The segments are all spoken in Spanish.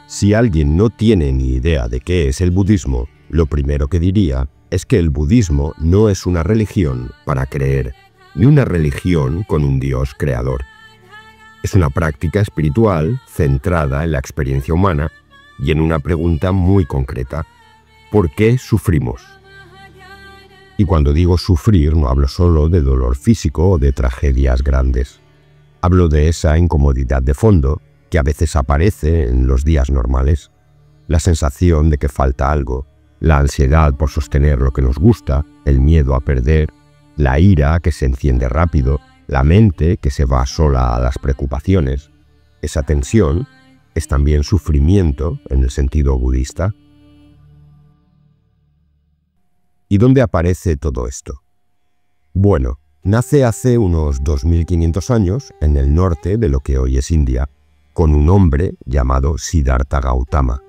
Si alguien no tiene ni idea de qué es el budismo, lo primero que diría es que el budismo no es una religión para creer, ni una religión con un Dios creador. Es una práctica espiritual centrada en la experiencia humana y en una pregunta muy concreta: ¿por qué sufrimos? Y cuando digo sufrir, no hablo solo de dolor físico o de tragedias grandes. Hablo de esa incomodidad de fondo que a veces aparece en los días normales. La sensación de que falta algo, la ansiedad por sostener lo que nos gusta, el miedo a perder, la ira que se enciende rápido, la mente que se va sola a las preocupaciones. Esa tensión es también sufrimiento en el sentido budista. ¿Y dónde aparece todo esto? Bueno, nace hace unos 2500 años en el norte de lo que hoy es India, con un hombre llamado Siddhartha Gautama.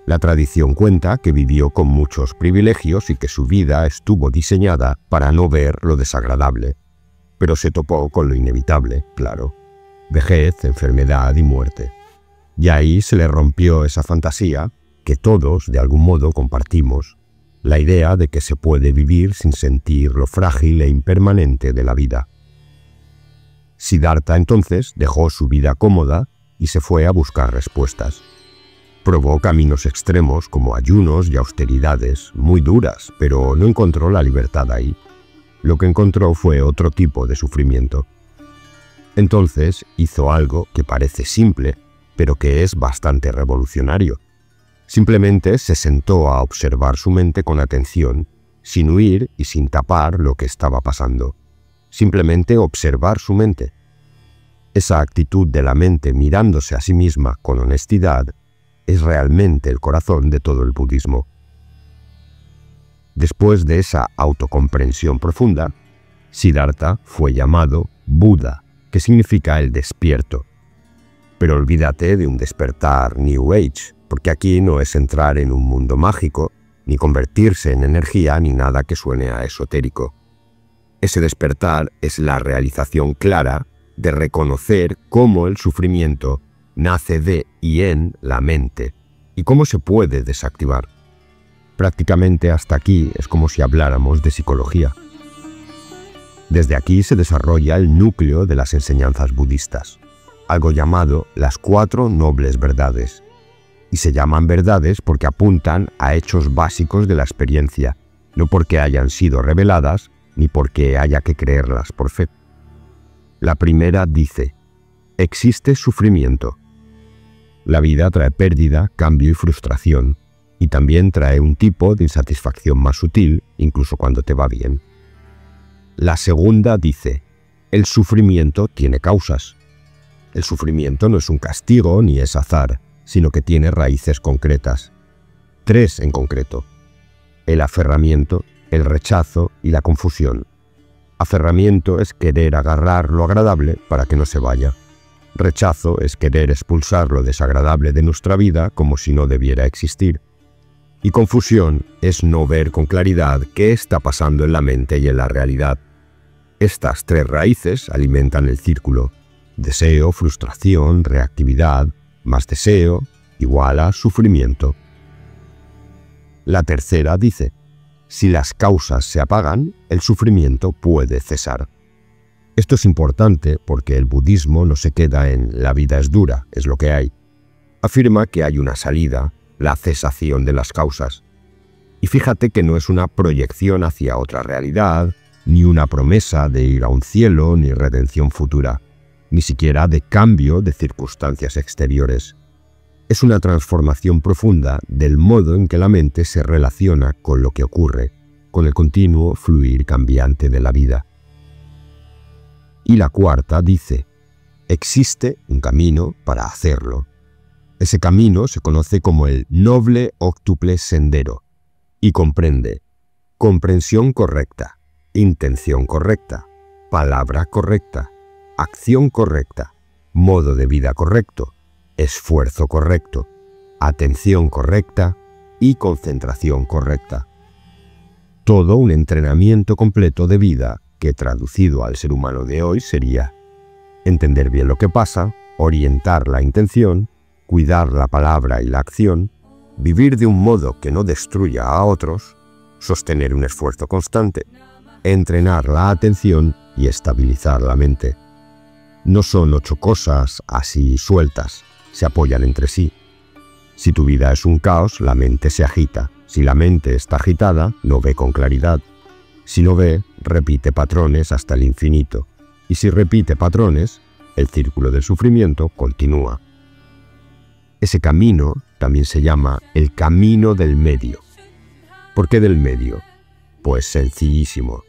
La tradición cuenta que vivió con muchos privilegios y que su vida estuvo diseñada para no ver lo desagradable, pero se topó con lo inevitable, claro: vejez, enfermedad y muerte. Y ahí se le rompió esa fantasía que todos, de algún modo, compartimos, la idea de que se puede vivir sin sentir lo frágil e impermanente de la vida. Siddhartha entonces dejó su vida cómoda y se fue a buscar respuestas. Probó caminos extremos como ayunos y austeridades, muy duras, pero no encontró la libertad ahí. Lo que encontró fue otro tipo de sufrimiento. Entonces hizo algo que parece simple, pero que es bastante revolucionario. Simplemente se sentó a observar su mente con atención, sin huir y sin tapar lo que estaba pasando. Simplemente observar su mente. Esa actitud de la mente mirándose a sí misma con honestidad es realmente el corazón de todo el budismo. Después de esa autocomprensión profunda, Siddhartha fue llamado Buda, que significa el despierto. Pero olvídate de un despertar New Age, porque aquí no es entrar en un mundo mágico, ni convertirse en energía, ni nada que suene a esotérico. Ese despertar es la realización clara de reconocer cómo el sufrimiento nace de y en la mente, y cómo se puede desactivar. Prácticamente hasta aquí es como si habláramos de psicología. Desde aquí se desarrolla el núcleo de las enseñanzas budistas, algo llamado las 4 nobles verdades. Y se llaman verdades porque apuntan a hechos básicos de la experiencia, no porque hayan sido reveladas ni porque haya que creerlas por fe. La primera dice: existe sufrimiento. La vida trae pérdida, cambio y frustración, y también trae un tipo de insatisfacción más sutil, incluso cuando te va bien. La segunda dice: el sufrimiento tiene causas. El sufrimiento no es un castigo ni es azar, sino que tiene raíces concretas. 3 en concreto: el aferramiento, el rechazo y la confusión. Aferramiento es querer agarrar lo agradable para que no se vaya. Rechazo es querer expulsar lo desagradable de nuestra vida como si no debiera existir. Y confusión es no ver con claridad qué está pasando en la mente y en la realidad. Estas 3 raíces alimentan el círculo: deseo, frustración, reactividad, más deseo, igual a sufrimiento. La tercera dice: si las causas se apagan, el sufrimiento puede cesar. Esto es importante porque el budismo no se queda en la vida es dura, es lo que hay. Afirma que hay una salida, la cesación de las causas. Y fíjate que no es una proyección hacia otra realidad, ni una promesa de ir a un cielo ni redención futura, ni siquiera de cambio de circunstancias exteriores. Es una transformación profunda del modo en que la mente se relaciona con lo que ocurre, con el continuo fluir cambiante de la vida. Y la cuarta dice: existe un camino para hacerlo. Ese camino se conoce como el noble óctuple sendero y comprende comprensión correcta, intención correcta, palabra correcta, acción correcta, modo de vida correcto, esfuerzo correcto, atención correcta y concentración correcta. Todo un entrenamiento completo de vida que traducido al ser humano de hoy sería: Entender bien lo que pasa, orientar la intención, cuidar la palabra y la acción, vivir de un modo que no destruya a otros, sostener un esfuerzo constante, entrenar la atención y estabilizar la mente. No son 8 cosas así sueltas, se apoyan entre sí. Si tu vida es un caos, la mente se agita. Si la mente está agitada, no ve con claridad. Si no ve, repite patrones hasta el infinito. Y si repite patrones, el círculo del sufrimiento continúa. Ese camino también se llama el camino del medio. ¿Por qué del medio? Pues sencillísimo.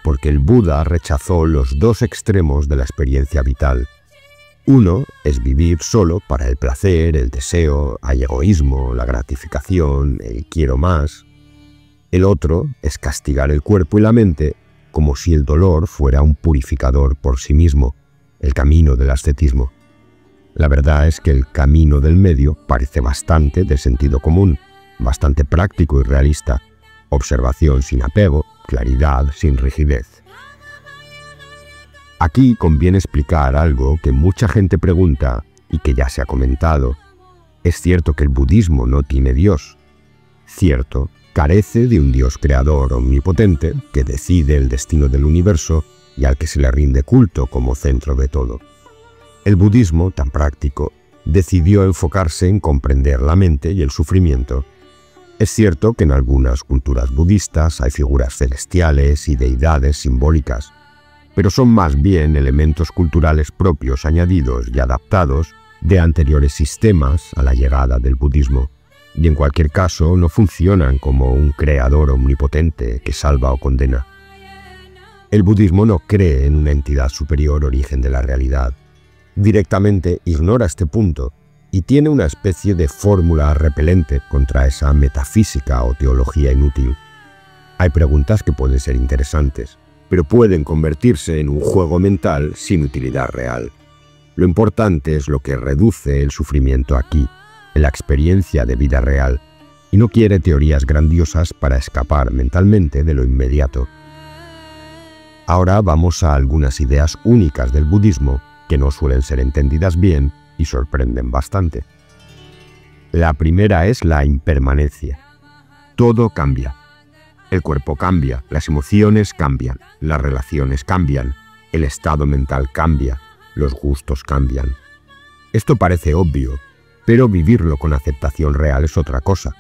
Porque el Buda rechazó los 2 extremos de la experiencia vital. Uno es vivir solo para el placer, el deseo, hay egoísmo, la gratificación, el quiero más. El otro es castigar el cuerpo y la mente como si el dolor fuera un purificador por sí mismo, el camino del ascetismo. La verdad es que el camino del medio parece bastante de sentido común, bastante práctico y realista, observación sin apego, claridad sin rigidez. Aquí conviene explicar algo que mucha gente pregunta y que ya se ha comentado. Es cierto que el budismo no tiene Dios. Cierto, carece de un Dios creador omnipotente que decide el destino del universo y al que se le rinde culto como centro de todo. El budismo, tan práctico, decidió enfocarse en comprender la mente y el sufrimiento. Es cierto que en algunas culturas budistas hay figuras celestiales y deidades simbólicas, pero son más bien elementos culturales propios añadidos y adaptados de anteriores sistemas a la llegada del budismo, y en cualquier caso no funcionan como un creador omnipotente que salva o condena. El budismo no cree en una entidad superior origen de la realidad. Directamente ignora este punto y tiene una especie de fórmula repelente contra esa metafísica o teología inútil. Hay preguntas que pueden ser interesantes, pero pueden convertirse en un juego mental sin utilidad real. Lo importante es lo que reduce el sufrimiento aquí, en la experiencia de vida real, y no quiere teorías grandiosas para escapar mentalmente de lo inmediato. Ahora vamos a algunas ideas únicas del budismo que no suelen ser entendidas bien y sorprenden bastante. La primera es la impermanencia. Todo cambia. El cuerpo cambia, las emociones cambian, las relaciones cambian, el estado mental cambia, los gustos cambian. Esto parece obvio, pero vivirlo con aceptación real es otra cosa.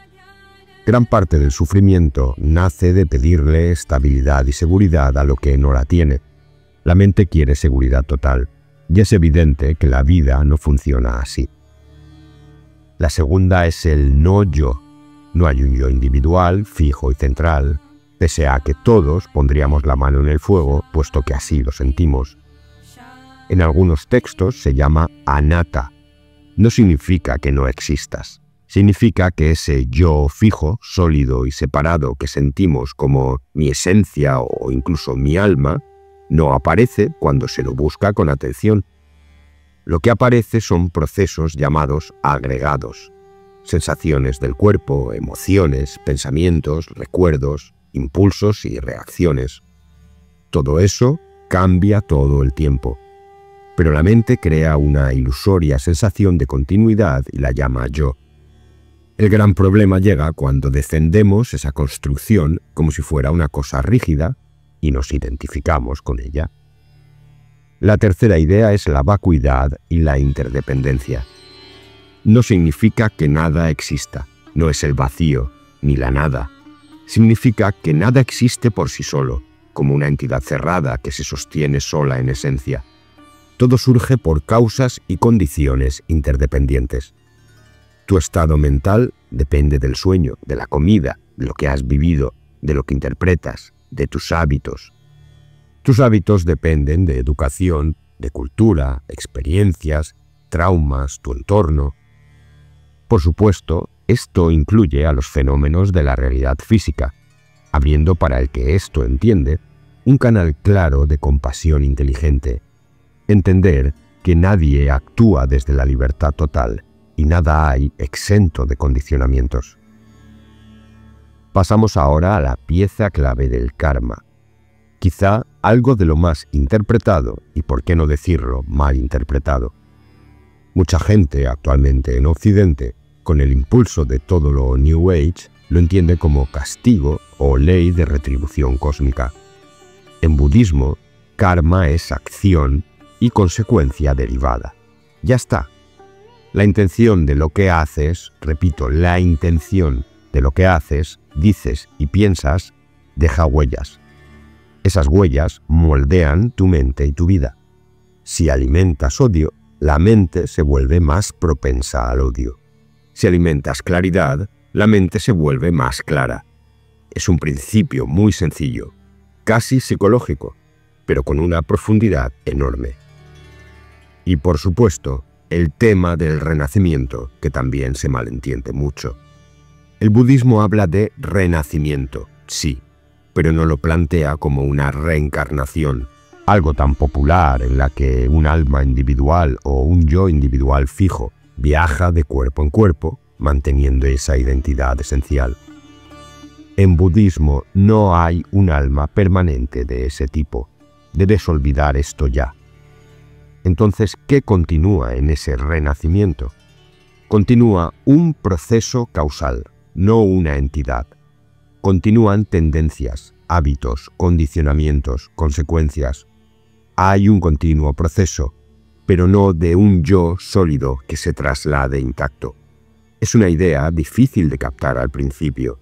Gran parte del sufrimiento nace de pedirle estabilidad y seguridad a lo que no la tiene. La mente quiere seguridad total, y es evidente que la vida no funciona así. La segunda es el no yo. No hay un yo individual, fijo y central, pese a que todos pondríamos la mano en el fuego, puesto que así lo sentimos. En algunos textos se llama anatta. No significa que no existas. Significa que ese yo fijo, sólido y separado que sentimos como mi esencia o incluso mi alma, no aparece cuando se lo busca con atención. Lo que aparece son procesos llamados agregados, sensaciones del cuerpo, emociones, pensamientos, recuerdos, impulsos y reacciones. Todo eso cambia todo el tiempo, pero la mente crea una ilusoria sensación de continuidad y la llama yo. El gran problema llega cuando defendemos esa construcción como si fuera una cosa rígida y nos identificamos con ella. La tercera idea es la vacuidad y la interdependencia. No significa que nada exista, no es el vacío, ni la nada. Significa que nada existe por sí solo, como una entidad cerrada que se sostiene sola en esencia. Todo surge por causas y condiciones interdependientes. Tu estado mental depende del sueño, de la comida, de lo que has vivido, de lo que interpretas, de tus hábitos. Tus hábitos dependen de educación, de cultura, experiencias, traumas, tu entorno. Por supuesto, esto incluye a los fenómenos de la realidad física, abriendo para el que esto entiende un canal claro de compasión inteligente. Entender que nadie actúa desde la libertad total y nada hay exento de condicionamientos. Pasamos ahora a la pieza clave del karma. quizá algo de lo más interpretado y, por qué no decirlo, mal interpretado. Mucha gente actualmente en Occidente, con el impulso de todo lo New Age, lo entiende como castigo o ley de retribución cósmica. En budismo, karma es acción y consecuencia derivada. Ya está. La intención de lo que haces, repito, la intención de lo que haces, dices y piensas, deja huellas. Esas huellas moldean tu mente y tu vida. Si alimentas odio, la mente se vuelve más propensa al odio. Si alimentas claridad, la mente se vuelve más clara. Es un principio muy sencillo, casi psicológico, pero con una profundidad enorme. Y por supuesto, el tema del renacimiento, que también se malentiende mucho. El budismo habla de renacimiento, sí, pero no lo plantea como una reencarnación, algo tan popular en la que un alma individual o un yo individual fijo viaja de cuerpo en cuerpo, manteniendo esa identidad esencial. En budismo no hay un alma permanente de ese tipo. Debes olvidar esto ya. Entonces, ¿qué continúa en ese renacimiento? Continúa un proceso causal, no una entidad. Continúan tendencias, hábitos, condicionamientos, consecuencias. Hay un continuo proceso, pero no de un yo sólido que se traslade intacto. Es una idea difícil de captar al principio,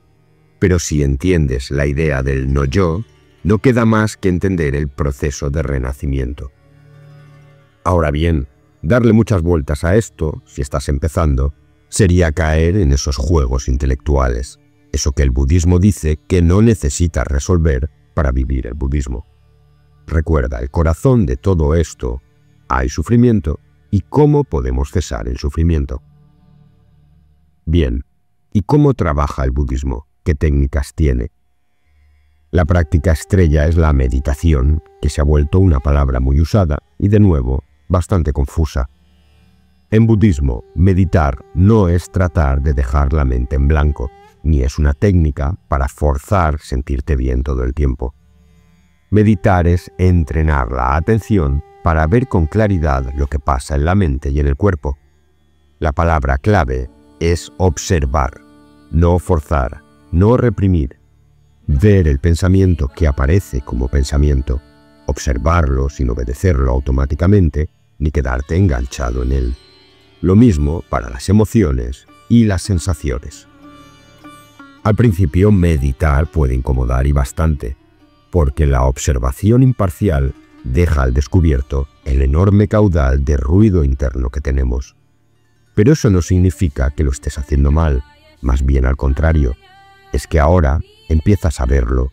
pero si entiendes la idea del no yo, no queda más que entender el proceso de renacimiento. Ahora bien, darle muchas vueltas a esto, si estás empezando, sería caer en esos juegos intelectuales, eso que el budismo dice que no necesitas resolver para vivir el budismo. Recuerda, el corazón de todo esto, hay sufrimiento, y cómo podemos cesar el sufrimiento. Bien, ¿y cómo trabaja el budismo? ¿Qué técnicas tiene? La práctica estrella es la meditación, que se ha vuelto una palabra muy usada y, de nuevo, bastante confusa. En budismo, meditar no es tratar de dejar la mente en blanco, ni es una técnica para forzar sentirte bien todo el tiempo. Meditar es entrenar la atención para ver con claridad lo que pasa en la mente y en el cuerpo. La palabra clave es observar, no forzar, no reprimir. Ver el pensamiento que aparece como pensamiento, observarlo sin obedecerlo automáticamente, ni quedarte enganchado en él. Lo mismo para las emociones y las sensaciones. Al principio, meditar puede incomodar y bastante, porque la observación imparcial deja al descubierto el enorme caudal de ruido interno que tenemos. Pero eso no significa que lo estés haciendo mal, más bien al contrario, es que ahora empiezas a verlo.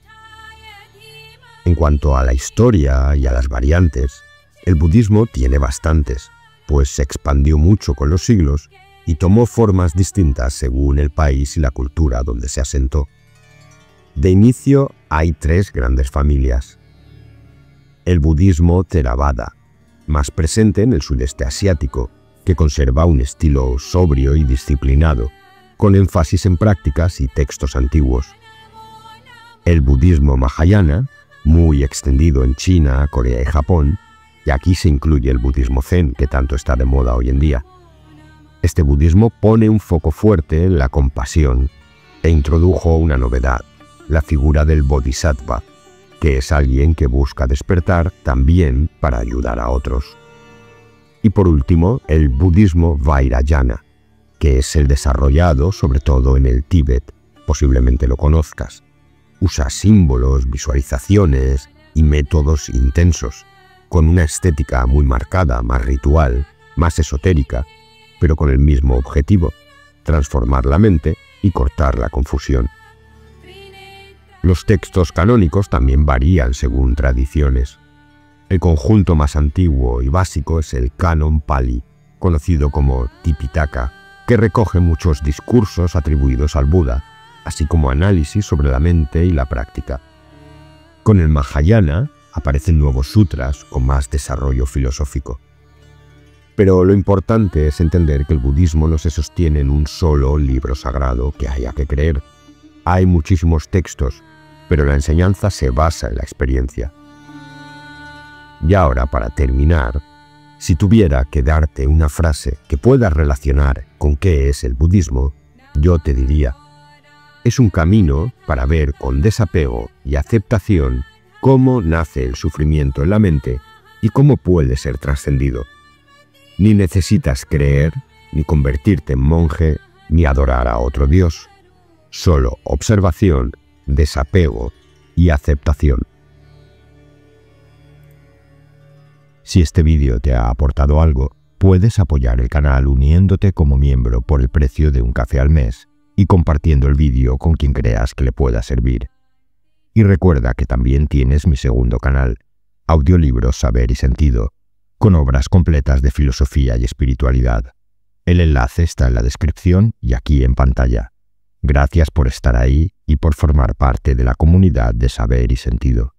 En cuanto a la historia y a las variantes, el budismo tiene bastantes, pues se expandió mucho con los siglos y tomó formas distintas según el país y la cultura donde se asentó. De inicio hay 3 grandes familias. El budismo Theravada, más presente en el sudeste asiático, que conserva un estilo sobrio y disciplinado, con énfasis en prácticas y textos antiguos. El budismo Mahayana, muy extendido en China, Corea y Japón, y aquí se incluye el budismo Zen, que tanto está de moda hoy en día. Este budismo pone un foco fuerte en la compasión e introdujo una novedad, la figura del bodhisattva, que es alguien que busca despertar también para ayudar a otros. Y por último, el budismo Vajrayana, que es el desarrollado sobre todo en el Tíbet, posiblemente lo conozcas. Usa símbolos, visualizaciones y métodos intensos, con una estética muy marcada, más ritual, más esotérica, pero con el mismo objetivo, transformar la mente y cortar la confusión. Los textos canónicos también varían según tradiciones. El conjunto más antiguo y básico es el Canon Pali, conocido como Tipitaka, que recoge muchos discursos atribuidos al Buda, así como análisis sobre la mente y la práctica. Con el Mahayana aparecen nuevos sutras con más desarrollo filosófico. Pero lo importante es entender que el budismo no se sostiene en un solo libro sagrado que haya que creer. Hay muchísimos textos, pero la enseñanza se basa en la experiencia. Y ahora, para terminar, si tuviera que darte una frase que puedas relacionar con qué es el budismo, yo te diría: es un camino para ver con desapego y aceptación cómo nace el sufrimiento en la mente y cómo puede ser trascendido. Ni necesitas creer, ni convertirte en monje, ni adorar a otro dios. Solo observación, desapego y aceptación. Si este vídeo te ha aportado algo, puedes apoyar el canal uniéndote como miembro por el precio de un café al mes y compartiendo el vídeo con quien creas que le pueda servir. Y recuerda que también tienes mi segundo canal, Audiolibros Saber y Sentido, con obras completas de filosofía y espiritualidad. El enlace está en la descripción y aquí en pantalla. Gracias por estar ahí y por formar parte de la comunidad de Saber y Sentido.